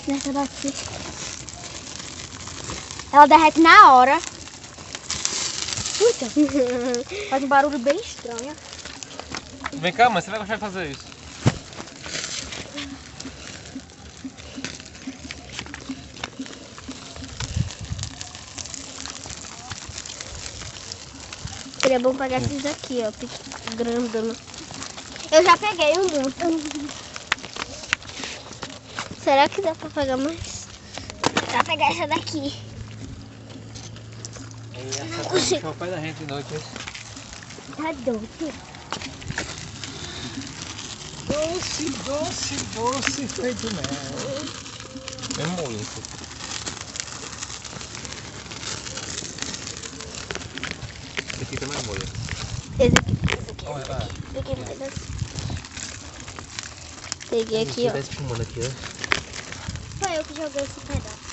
nessa daqui. Ela derrete na hora. Puta. Faz um barulho bem estranho. Vem cá, mãe, você vai gostar de fazer isso. Seria bom pegar esses aqui, ó, grandão. Eu já peguei um monte. Será que dá pra pegar mais? Dá pra pegar essa daqui. Não consigo. O pai da gente de noite. Tá doido. Doce, doce, doce, feito mel. É muito. Esse aqui também é molho. Esse aqui. Olha lá. Peguei mais assim. Peguei aqui, ó. Tá espumando aqui, ó. Foi eu que joguei esse pedaço.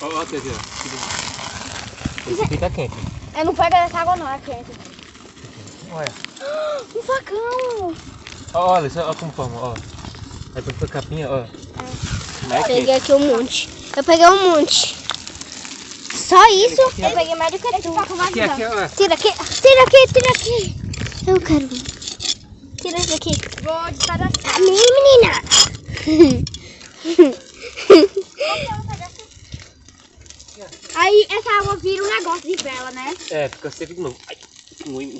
Ó, aqui, ó. Esse aqui tá quente. Eu não pego essa água não, é quente. Olha. Um facão! Olha, olha como forma, ó. Aí põe a capinha, ó. Peguei aqui um monte. Eu peguei um monte. Só isso? Eu peguei mais do que tu. Aqui, aqui, ó. Tira aqui, tira aqui, tira aqui. Eu quero. Tira isso daqui. Vou despedaçar. Menina! Aí essa água vira um negócio de vela, né? É, fica seco de novo. Ai, ruim.